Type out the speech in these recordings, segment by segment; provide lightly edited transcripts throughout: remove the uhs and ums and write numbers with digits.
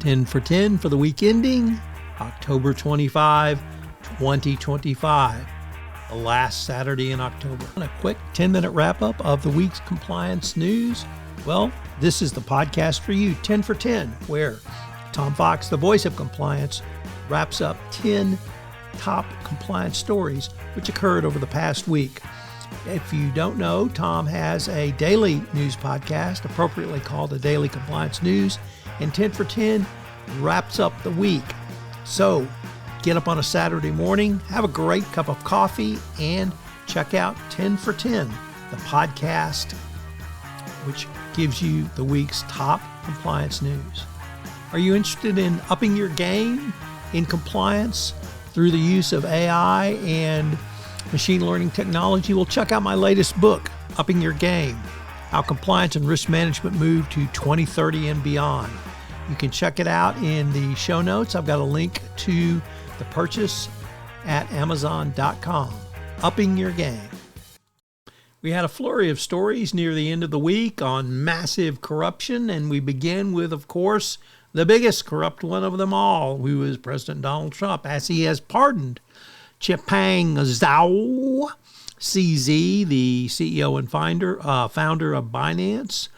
10 for 10 for the week ending October 25, 2025, the last Saturday in October. And a quick 10-minute wrap-up of the week's compliance news. Well, this is the podcast for you, 10 for 10, where Tom Fox, the voice of compliance, wraps up 10 top compliance stories which occurred over the past week. If you don't know, Tom has a daily news podcast, appropriately called the Daily Compliance News, and 10 for 10 wraps up the week. So get up on a Saturday morning, have a great cup of coffee, and check out 10 for 10, the podcast which gives you the week's top compliance news. Are you interested in upping your game in compliance through the use of AI and machine learning technology? Well, check out my latest book, Upping Your Game, How Compliance and Risk Management Move to 2030 and Beyond. You can check it out in the show notes. I've got a link to the purchase at Amazon.com. Upping Your Game. We had a flurry of stories near the end of the week on massive corruption, and we begin with, of course, the biggest corrupt one of them all, who is President Donald Trump, as he has pardoned Changpeng Zhao, CZ, the CEO and founder of Binance,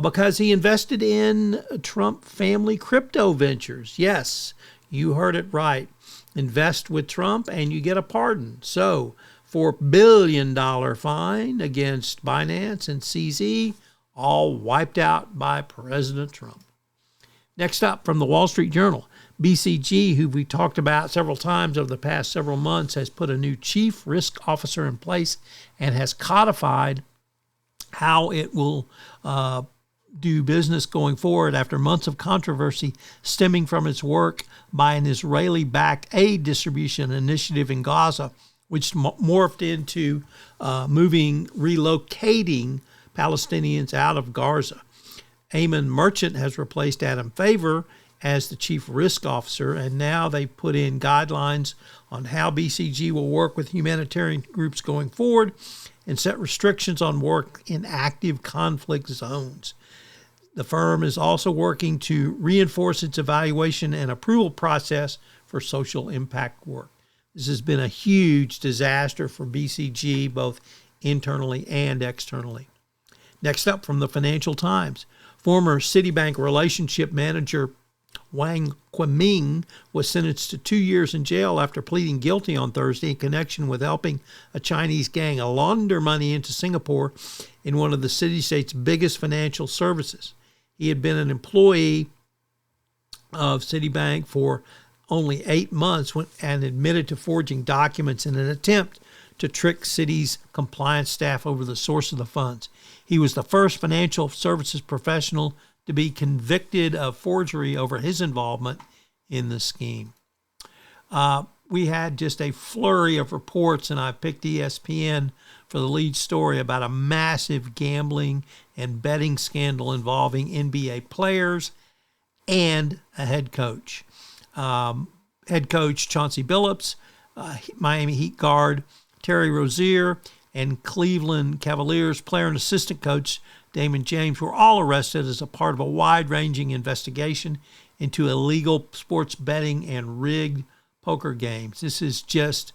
because he invested in Trump family crypto ventures. Yes, you heard it right. Invest with Trump and you get a pardon. So, $4 billion fine against Binance and CZ, all wiped out by President Trump. Next up, from the Wall Street Journal, BCG, who we talked about several times over the past several months, has put a new chief risk officer in place and has codified how it will do business going forward after months of controversy stemming from its work by an Israeli-backed aid distribution initiative in Gaza, which morphed into relocating Palestinians out of Gaza. Eamon Merchant has replaced Adam Favor as the chief risk officer, and now they put in guidelines on how BCG will work with humanitarian groups going forward and set restrictions on work in active conflict zones. The firm is also working to reinforce its evaluation and approval process for social impact work. This has been a huge disaster for BCG, both internally and externally. Next up, from the Financial Times, former Citibank relationship manager Wang Qiming was sentenced to 2 years in jail after pleading guilty on Thursday in connection with helping a Chinese gang launder money into Singapore in one of the city-state's biggest financial services. He had been an employee of Citibank for only 8 months and admitted to forging documents in an attempt to trick Citi's compliance staff over the source of the funds. He was the first financial services professional to be convicted of forgery over his involvement in the scheme. We had just a flurry of reports, and I picked ESPN for the lead story about a massive gambling and betting scandal involving NBA players and a head coach. Head coach Chauncey Billups, Miami Heat guard Terry Rozier, and Cleveland Cavaliers player and assistant coach Damon James were all arrested as a part of a wide-ranging investigation into illegal sports betting and rigged poker games. This is just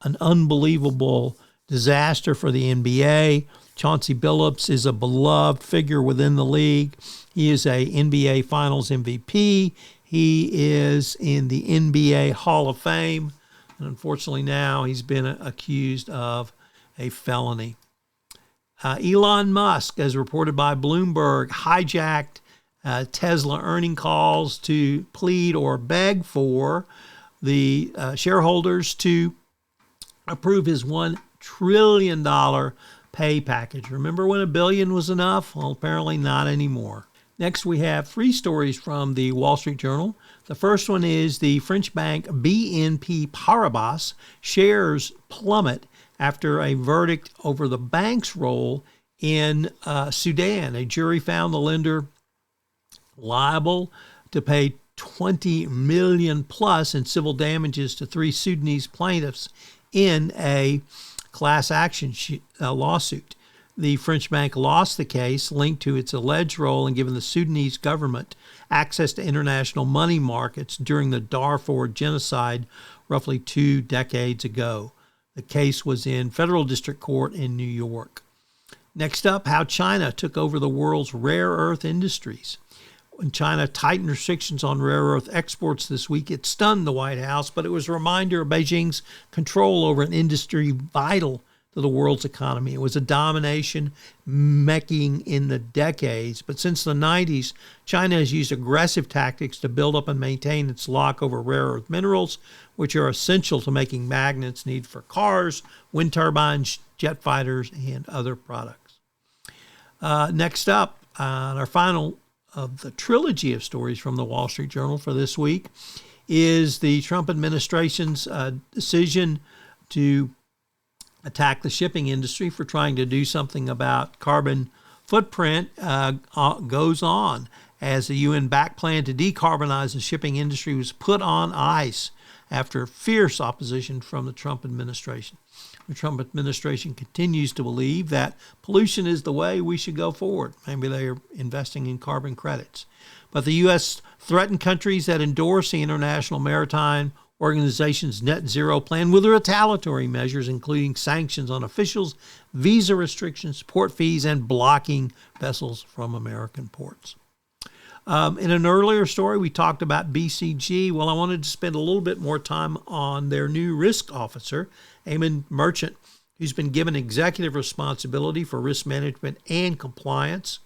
an unbelievable disaster for the NBA. Chauncey Billups is a beloved figure within the league. He is a NBA Finals MVP. He is in the NBA Hall of Fame. And unfortunately now he's been accused of a felony. Elon Musk, as reported by Bloomberg, hijacked Tesla earning calls to plead or beg for the shareholders to approve his $1 trillion pay package. Remember when $1 billion was enough? Well, apparently not anymore. Next, we have 3 stories from the Wall Street Journal. The first one is the French bank BNP Paribas shares plummet after a verdict over the bank's role in Sudan. A jury found the lender liable to pay $20 million plus in civil damages to 3 Sudanese plaintiffs in a class action lawsuit. The French bank lost the case linked to its alleged role in giving the Sudanese government access to international money markets during the Darfur genocide roughly 2 decades ago. The case was in federal district court in New York. Next up, how China took over the world's rare earth industries. When China tightened restrictions on rare earth exports this week, it stunned the White House, but it was a reminder of Beijing's control over an industry vital to the world's economy. It was a domination making in the decades, but since the 90s, China has used aggressive tactics to build up and maintain its lock over rare earth minerals, which are essential to making magnets needed for cars, wind turbines, jet fighters, and other products. Next up, our final of the trilogy of stories from the Wall Street Journal for this week is the Trump administration's decision to attack the shipping industry for trying to do something about carbon footprint goes on as the UN-backed plan to decarbonize the shipping industry was put on ice after fierce opposition from the Trump administration. The Trump administration continues to believe that pollution is the way we should go forward. Maybe they are investing in carbon credits. But the U.S. threatened countries that endorse the International Maritime Organization's net zero plan with retaliatory measures, including sanctions on officials, visa restrictions, port fees, and blocking vessels from American ports. In an earlier story, we talked about BCG. Well, I wanted to spend a little bit more time on their new risk officer, Eamon Merchant, who's been given executive responsibility for risk management and compliance.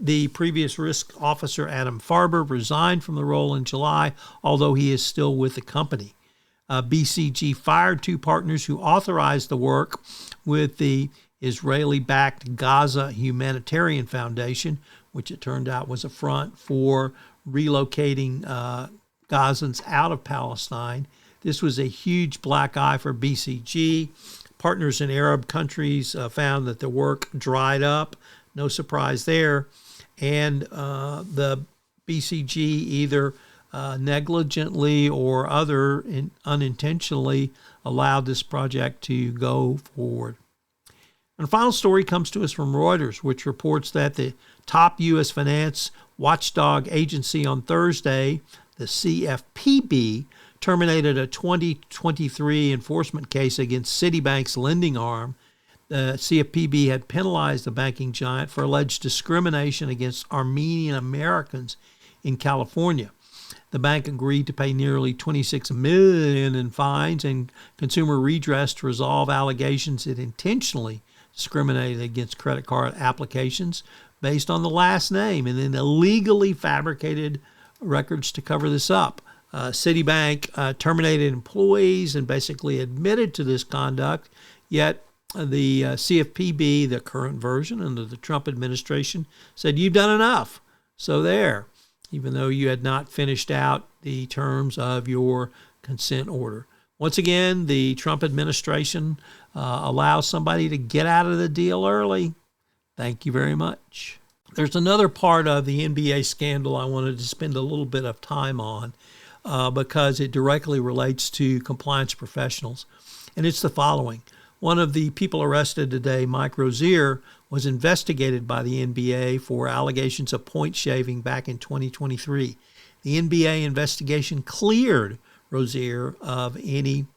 The previous risk officer, Adam Farber, resigned from the role in July, although he is still with the company. BCG fired 2 partners who authorized the work with the Israeli-backed Gaza Humanitarian Foundation, which it turned out was a front for relocating Gazans out of Palestine. This was a huge black eye for BCG. Partners in Arab countries found that the work dried up. No surprise there. And the BCG either negligently or unintentionally allowed this project to go forward. And the final story comes to us from Reuters, which reports that the top U.S. finance watchdog agency on Thursday, the CFPB, terminated a 2023 enforcement case against Citibank's lending arm. The CFPB had penalized the banking giant for alleged discrimination against Armenian Americans in California. The bank agreed to pay nearly $26 million in fines and consumer redress to resolve allegations it intentionally discriminated against credit card applications based on the last name and then illegally fabricated records to cover this up. Citibank terminated employees and basically admitted to this conduct, yet the CFPB, the current version under the Trump administration, said, "You've done enough." So there, even though you had not finished out the terms of your consent order. Once again, the Trump administration allows somebody to get out of the deal early. Thank you very much. There's another part of the NBA scandal I wanted to spend a little bit of time on because it directly relates to compliance professionals. And it's the following. One of the people arrested today, Mike Rozier, was investigated by the NBA for allegations of point shaving back in 2023. The NBA investigation cleared Rozier of any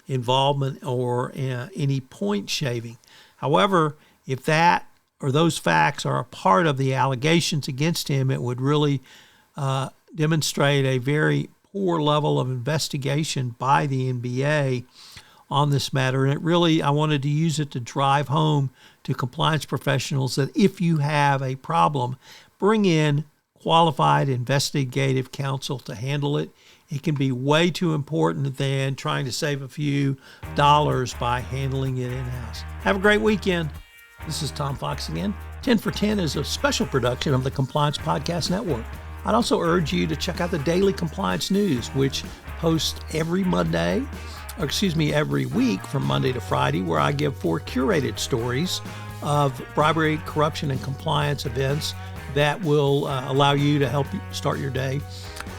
involvement or any point shaving. However, if that or those facts are a part of the allegations against him, it would really demonstrate a very poor level of investigation by the NBA on this matter. And it really, I wanted to use it to drive home to compliance professionals that if you have a problem, bring in qualified investigative counsel to handle it. It can be way too important than trying to save a few dollars by handling it in-house. Have a great weekend. This is Tom Fox again. 10 for 10 is a special production of the Compliance Podcast Network. I'd also urge you to check out the Daily Compliance News, which posts every week from Monday to Friday, where I give 4 curated stories of bribery, corruption, and compliance events that will allow you to help you start your day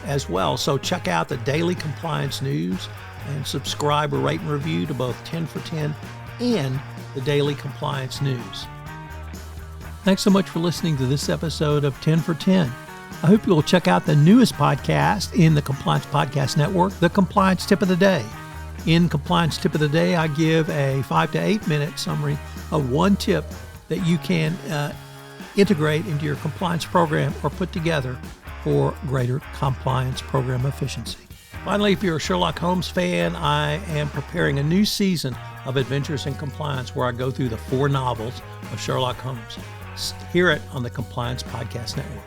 as well. So check out the Daily Compliance News and subscribe or rate and review to both 10 for 10 and the Daily Compliance News. Thanks so much for listening to this episode of 10 for 10. I hope you'll check out the newest podcast in the Compliance Podcast Network, the Compliance Tip of the Day. In Compliance Tip of the Day, I give a 5 to 8 minute summary of one tip that you can integrate into your compliance program or put together for greater compliance program efficiency. Finally, if you're a Sherlock Holmes fan, I am preparing a new season of Adventures in Compliance where I go through the 4 novels of Sherlock Holmes. Hear it on the Compliance Podcast Network.